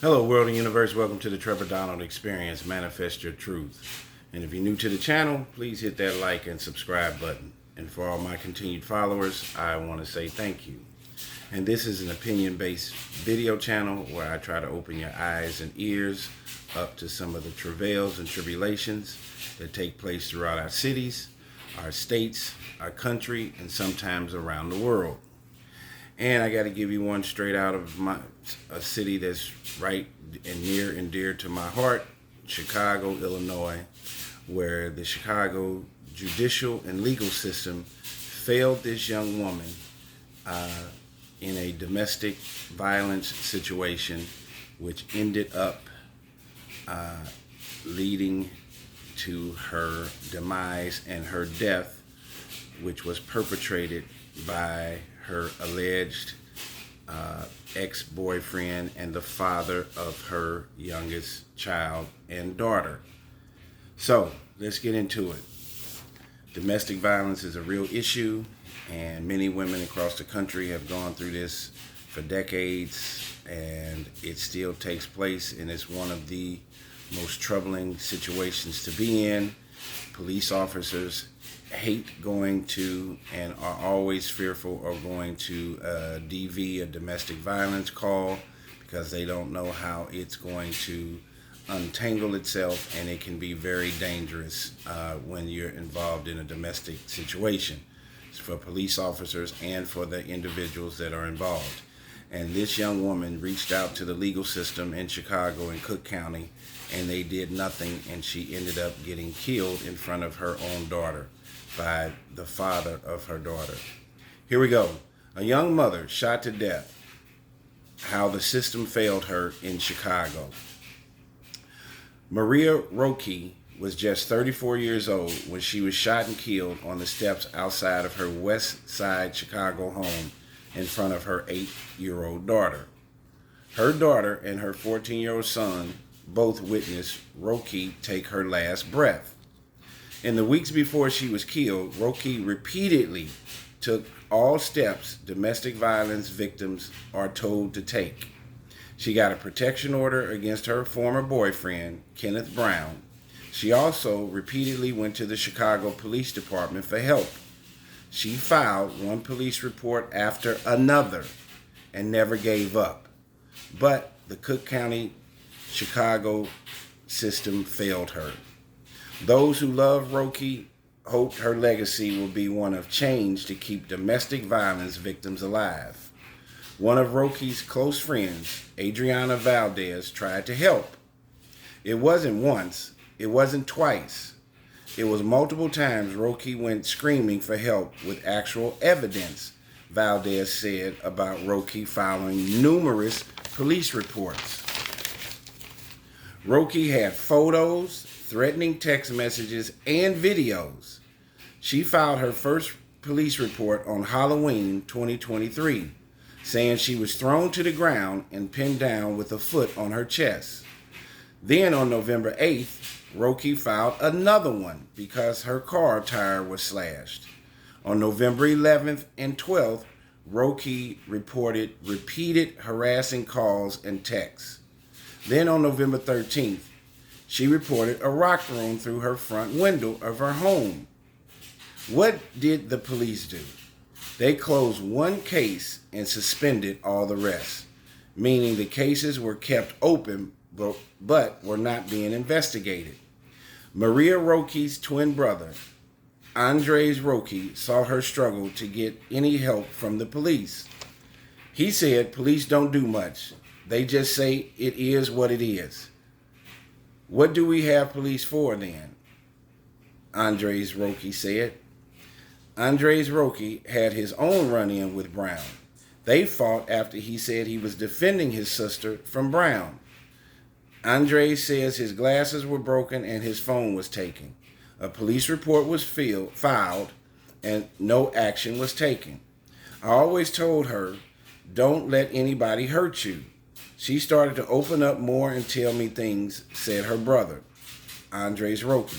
Hello, world and universe. Welcome to the Trevor Donald Experience. Manifest your truth. And if you're new to the channel, please hit that like and subscribe button. And for all my continued followers, I want to say thank you. And this is an opinion-based video channel where I try to open your eyes and ears up to some of the travails and tribulations that take place throughout our cities, our states, our country, and sometimes around the world. And I got to give you one straight out of a city that's right and near and dear to my heart, Chicago, Illinois, where the Chicago judicial and legal system failed this young woman in a domestic violence situation, which ended up leading to her demise and her death, which was perpetrated by her alleged ex-boyfriend and the father of her youngest child and daughter. So let's get into it. Domestic violence is a real issue, and many women across the country have gone through this for decades, and it still takes place, and it's one of the most troubling situations to be in. Police officers hate going to and are always fearful of going to DV, a domestic violence call, because they don't know how it's going to untangle itself, and it can be very dangerous when you're involved in a domestic situation. It's for police officers and for the individuals that are involved. And this young woman reached out to the legal system in Chicago and Cook County, and they did nothing, and she ended up getting killed in front of her own daughter by the father of her daughter. Here we go. A young mother shot to death. How the system failed her in Chicago. Maria Roque was just 34 years old when she was shot and killed on the steps outside of her West Side Chicago home in front of her 8-year-old daughter. Her daughter and her 14-year-old son both witnessed Roque take her last breath. In the weeks before she was killed, Roque repeatedly took all steps domestic violence victims are told to take. She got a protection order against her former boyfriend, Kenneth Brown. She also repeatedly went to the Chicago Police Department for help. She filed one police report after another and never gave up. But the Cook County, Chicago system failed her. Those who love Roque hope her legacy will be one of change to keep domestic violence victims alive. One of Roque's close friends, Adriana Valdez, tried to help. It wasn't once, it wasn't twice. It was multiple times Roque went screaming for help with actual evidence, Valdez said about Roque following numerous police reports. Roque had photos, threatening text messages, and videos. She filed her first police report on Halloween 2023, saying she was thrown to the ground and pinned down with a foot on her chest. Then on November 8th, Roque filed another one because her car tire was slashed. On November 11th and 12th, Roque reported repeated harassing calls and texts. Then on November 13th, she reported a rock thrown through her front window of her home. What did the police do? They closed one case and suspended all the rest, meaning the cases were kept open but were not being investigated. Maria Roque's twin brother, Andres Roque, saw her struggle to get any help from the police. He said police don't do much. They just say it is what it is. What do we have police for then? Andres Roque said. Andres Roque had his own run-in with Brown. They fought after he said he was defending his sister from Brown. Andres says his glasses were broken and his phone was taken. A police report was filed and no action was taken. I always told her, don't let anybody hurt you. She started to open up more and tell me things, said her brother, Andres Roque.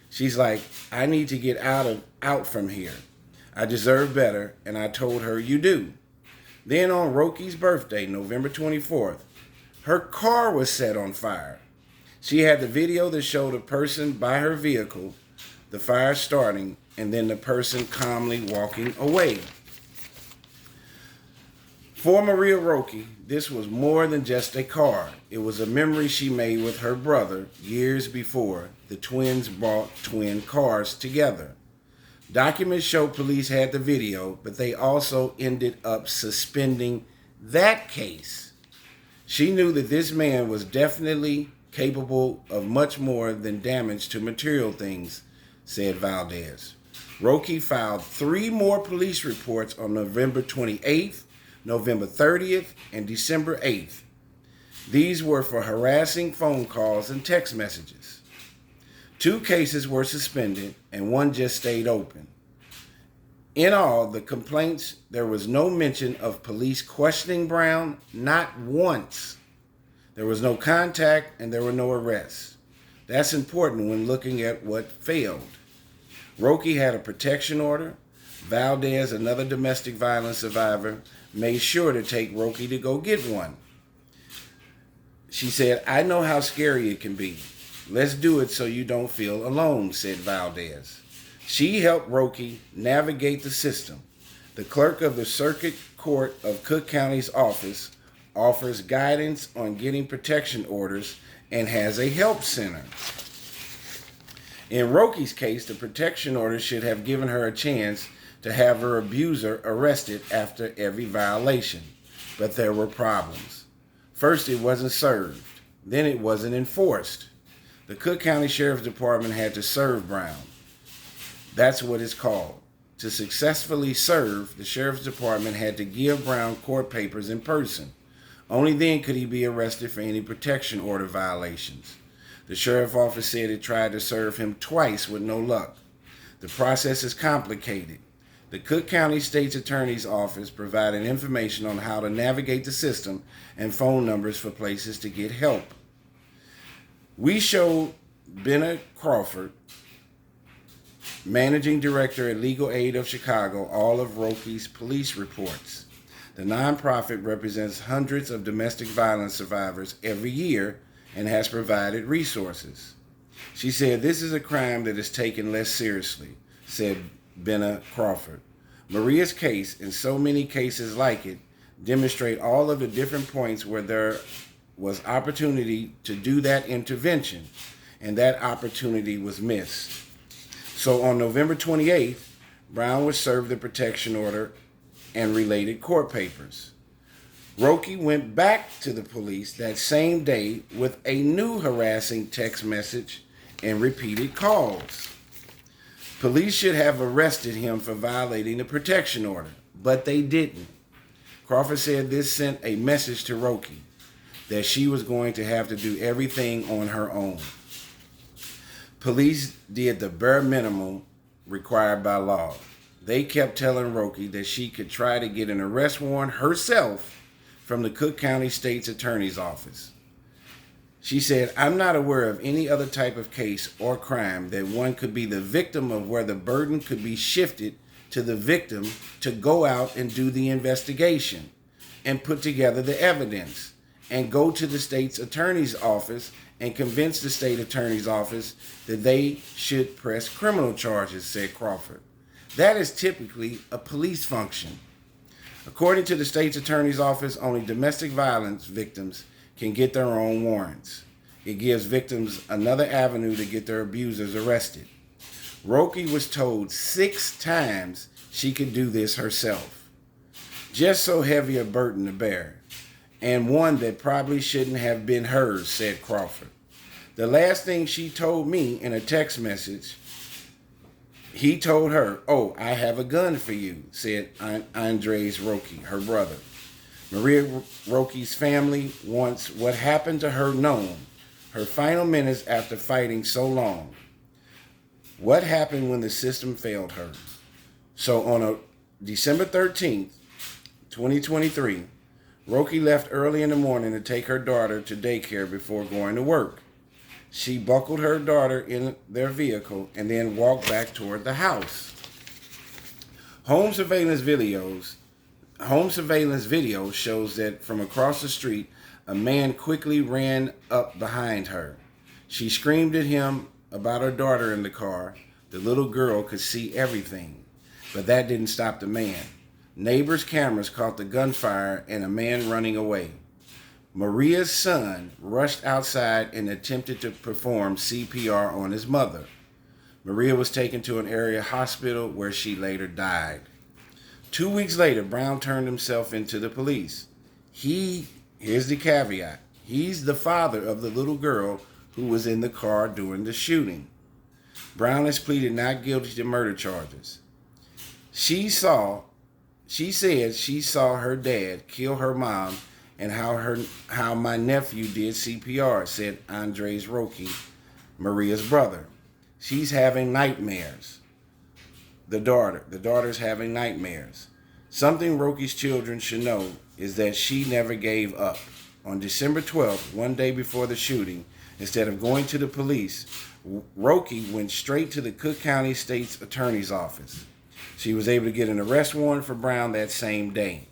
She's like, I need to get out from here. I deserve better, and I told her you do. Then on Roque's birthday, November 24th, Her car was set on fire. She had the video that showed a person by her vehicle, the fire starting, and then the person calmly walking away. For Maria Roque, this was more than just a car. It was a memory she made with her brother years before the twins bought twin cars together. Documents show police had the video, but they also ended up suspending that case. She knew that this man was definitely capable of much more than damage to material things, said Valdez. Roque filed 3 more police reports on November 28th, November 30th, and December 8th. These were for harassing phone calls and text messages. 2 cases were suspended and 1 just stayed open. In all, the complaints, there was no mention of police questioning Brown, not once. There was no contact and there were no arrests. That's important when looking at what failed. Roque had a protection order. Valdez, another domestic violence survivor, made sure to take Roque to go get one. She said, "I know how scary it can be. Let's do it so you don't feel alone," said Valdez. She helped Roque navigate the system. The clerk of the Circuit Court of Cook County's office offers guidance on getting protection orders and has a help center. In Roque's case, the protection order should have given her a chance to have her abuser arrested after every violation. But there were problems. First, it wasn't served. Then it wasn't enforced. The Cook County Sheriff's Department had to serve Brown. That's what it's called. To successfully serve, the Sheriff's Department had to give Brown court papers in person. Only then could he be arrested for any protection order violations. The sheriff's office said it tried to serve him twice with no luck. The process is complicated. The Cook County State's Attorney's Office provided information on how to navigate the system and phone numbers for places to get help. We showed Benna Crawford, managing director at Legal Aid of Chicago, all of Roque's police reports. The nonprofit represents hundreds of domestic violence survivors every year and has provided resources. She said, "This is a crime that is taken less seriously," said Benna Crawford. Maria's case, and so many cases like it, demonstrate all of the different points where there was opportunity to do that intervention, and that opportunity was missed. So on November 28th, Brown was served the protection order and related court papers. Roque went back to the police that same day with a new harassing text message and repeated calls. Police should have arrested him for violating the protection order, but they didn't. Crawford said this sent a message to Roque that she was going to have to do everything on her own. Police did the bare minimum required by law. They kept telling Roque that she could try to get an arrest warrant herself from the Cook County State's Attorney's Office. She said, "I'm not aware of any other type of case or crime that one could be the victim of where the burden could be shifted to the victim to go out and do the investigation and put together the evidence and go to the state's attorney's office and convince the state attorney's office that they should press criminal charges," said Crawford. That is typically a police function. According to the state's attorney's office, only domestic violence victims can get their own warrants. It gives victims another avenue to get their abusers arrested. Roque was told 6 times she could do this herself. Just so heavy a burden to bear, and one that probably shouldn't have been hers, said Crawford. The last thing she told me in a text message, he told her, "Oh, I have a gun for you," said Andres Roque, her brother. Maria Roque's family wants what happened to her known, her final minutes after fighting so long. What happened when the system failed her? So on December 13th, 2023, Roque left early in the morning to take her daughter to daycare before going to work. She buckled her daughter in their vehicle and then walked back toward the house. Home surveillance video shows that from across the street, A man quickly ran up behind her. She screamed at him about her daughter in the car. The little girl could see everything, but that didn't stop the man. Neighbors' cameras caught the gunfire and a man running away. Maria's son rushed outside and attempted to perform CPR on his mother. Maria was taken to an area hospital where she later died. 2 weeks later, Brown turned himself into the police. Here's the caveat, he's the father of the little girl who was in the car during the shooting. Brown has pleaded not guilty to murder charges. She said she saw her dad kill her mom and how my nephew did CPR, said Andres Roque, Maria's brother. She's having nightmares. The daughter's having nightmares. Something Roque's children should know is that she never gave up. On December 12th, one day before the shooting, instead of going to the police, Roque went straight to the Cook County State's Attorney's Office. She was able to get an arrest warrant for Brown that same day.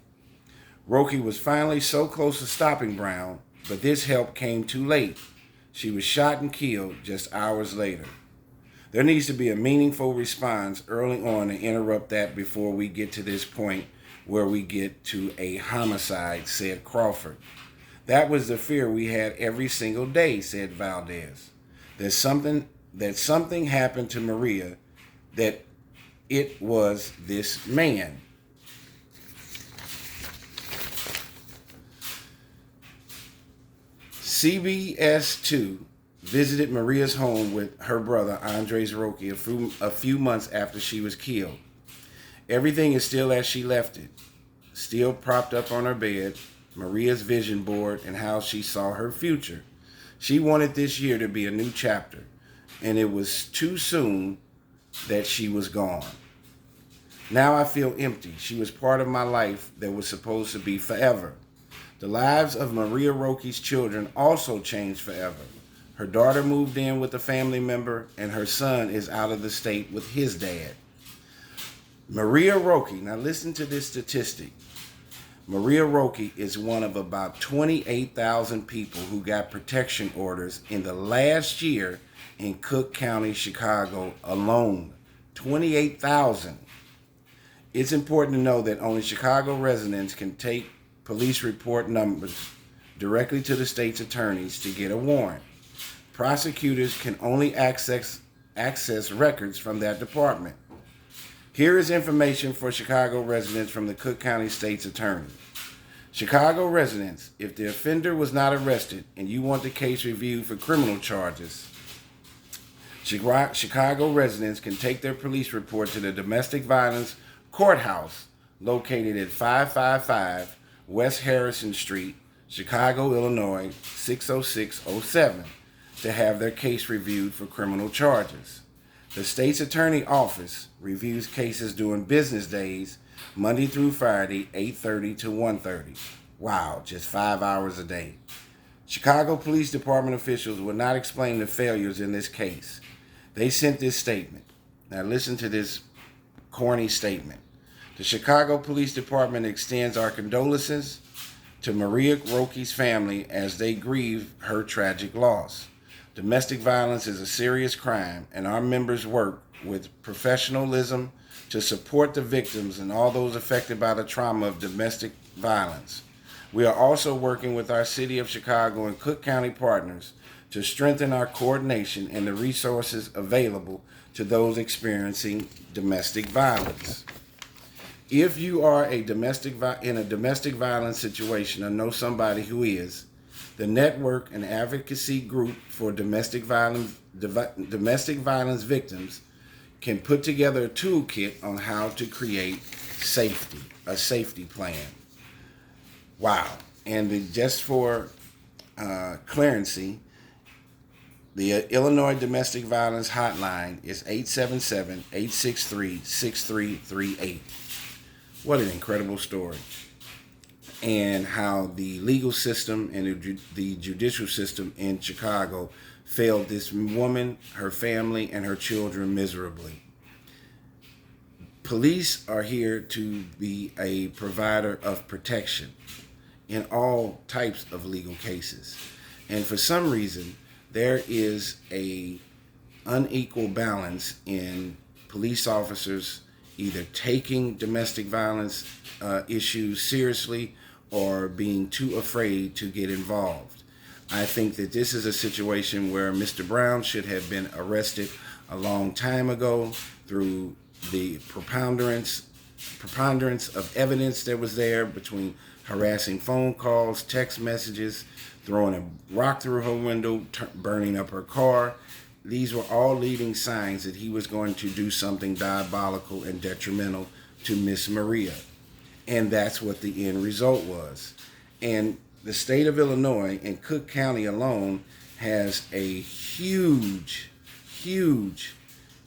Roque was finally so close to stopping Brown, but this help came too late. She was shot and killed just hours later. There needs to be a meaningful response early on to interrupt that before we get to this point where we get to a homicide, said Crawford. That was the fear we had every single day, said Valdez. That something happened to Maria, that it was this man. CBS 2 visited Maria's home with her brother, Andres Roque, a few months after she was killed. Everything is still as she left it. Still propped up on her bed, Maria's vision board and how she saw her future. She wanted this year to be a new chapter, and it was too soon that she was gone. Now I feel empty. She was part of my life that was supposed to be forever. The lives of Maria Roque's children also changed forever. Her daughter moved in with a family member, and her son is out of the state with his dad. Maria Roque, now listen to this statistic. Maria Roque is one of about 28,000 people who got protection orders in the last year in Cook County, Chicago alone. 28,000. It's important to know that only Chicago residents can take police report numbers directly to the state's attorneys to get a warrant. Prosecutors can only access records from that department. Here is information for Chicago residents from the Cook County State's Attorney. Chicago residents, if the offender was not arrested and you want the case reviewed for criminal charges, Chicago residents can take their police report to the Domestic Violence Courthouse located at 555 West Harrison Street, Chicago, Illinois, 60607 to have their case reviewed for criminal charges. The state's attorney office reviews cases during business days, Monday through Friday, 8:30 to 1:30. Wow, just 5 hours a day. Chicago Police Department officials would not explain the failures in this case. They sent this statement. Now listen to this corny statement. The Chicago Police Department extends our condolences to Maria Roque's family as they grieve her tragic loss. Domestic violence is a serious crime, and our members work with professionalism to support the victims and all those affected by the trauma of domestic violence. We are also working with our City of Chicago and Cook County partners to strengthen our coordination and the resources available to those experiencing domestic violence. If you are in a domestic violence situation or know somebody who is, the Network and Advocacy Group for Domestic Violence Victims can put together a toolkit on how to create a safety plan. Wow. And just for clearancy, the Illinois Domestic Violence Hotline is 877-863-6338. What an incredible story. And how the legal system and the judicial system in Chicago failed this woman, her family, and her children miserably. Police are here to be a provider of protection. in all types of legal cases. And for some reason, there is a unequal balance in police officers either taking domestic violence issues seriously or being too afraid to get involved. I think that this is a situation where Mr. Brown should have been arrested a long time ago through the preponderance of evidence that was there between harassing phone calls, text messages, throwing a rock through her window, burning up her car. These were all leading signs that he was going to do something diabolical and detrimental to Miss Maria. And that's what the end result was. And the state of Illinois and Cook County alone has a huge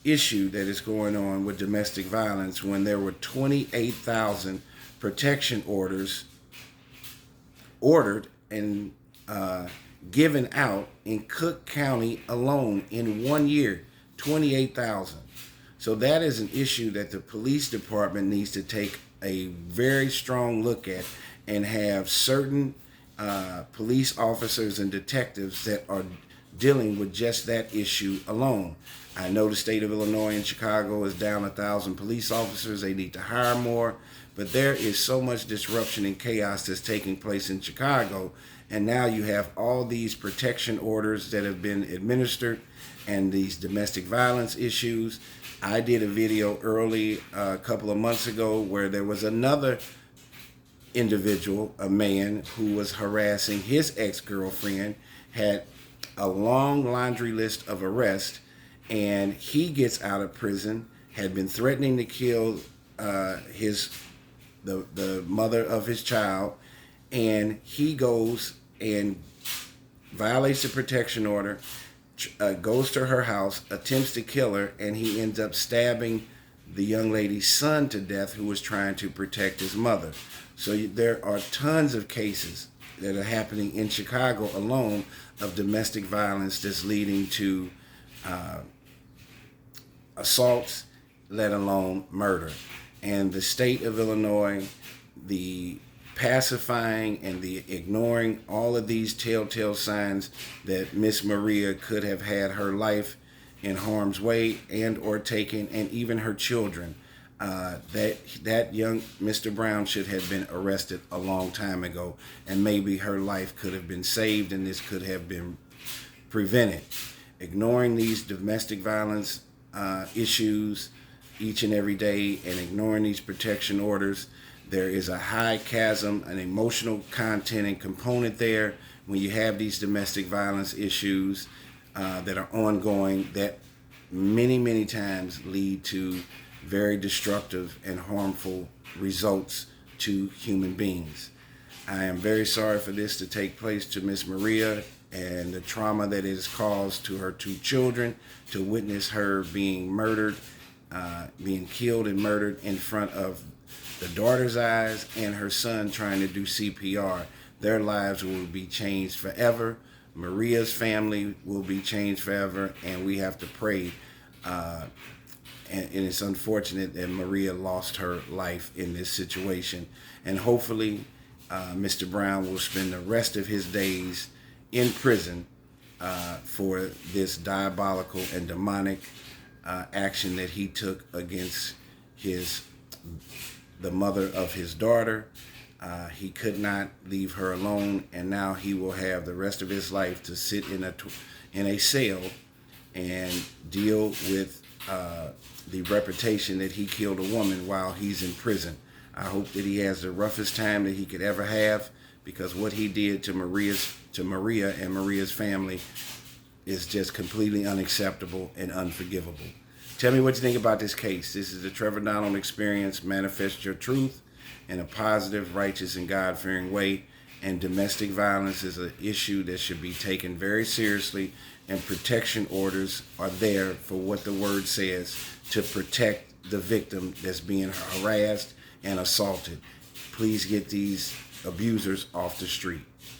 issue that is going on with domestic violence when there were 28,000 protection orders ordered and given out in Cook County alone in 1 year. 28,000. So that is an issue that the police department needs to take a very strong look at and have certain police officers and detectives that are dealing with just that issue alone. I know the state of Illinois and Chicago is down 1,000 police officers. They need to hire more. But there is so much disruption and chaos that's taking place in Chicago. And now you have all these protection orders that have been administered and these domestic violence issues. I did a video early a couple of months ago where there was another individual, a man who was harassing his ex-girlfriend, had a long laundry list of arrests, and he gets out of prison, had been threatening to kill the mother of his child, and he goes and violates the protection order, goes to her house, attempts to kill her, and he ends up stabbing the young lady's son to death who was trying to protect his mother. So there are tons of cases that are happening in Chicago alone of domestic violence that's leading to assaults, let alone murder. And the state of Illinois, the pacifying and the ignoring all of these telltale signs that Miss Maria could have had her life in harm's way and or taken, and even her children. That young Mr. Brown should have been arrested a long time ago, and maybe her life could have been saved and this could have been prevented. Ignoring these domestic violence issues each and every day and ignoring these protection orders, there is a high chasm, an emotional content and component there when you have these domestic violence issues that are ongoing that many times lead to very destructive and harmful results to human beings. I am very sorry for this to take place to Miss Maria and the trauma that it has caused to her two children, to witness her being murdered, being killed and murdered in front of the daughter's eyes and her son trying to do CPR. Their lives will be changed forever. Maria's family will be changed forever, and we have to pray. And it's unfortunate that Maria lost her life in this situation. And hopefully, Mr. Brown will spend the rest of his days in prison for this diabolical and demonic action that he took against the mother of his daughter. He could not leave her alone, and now he will have the rest of his life to sit in a cell and deal with the reputation that he killed a woman while he's in prison. I hope that he has the roughest time that he could ever have, because what he did to Maria and Maria's family is just completely unacceptable and unforgivable. Tell me what you think about this case. This is the Trevor Donald Experience. Manifest your truth in a positive, righteous, and God-fearing way. And domestic violence is an issue that should be taken very seriously, and protection orders are there for what the word says, to protect the victim that's being harassed and assaulted. Please get these abusers off the street.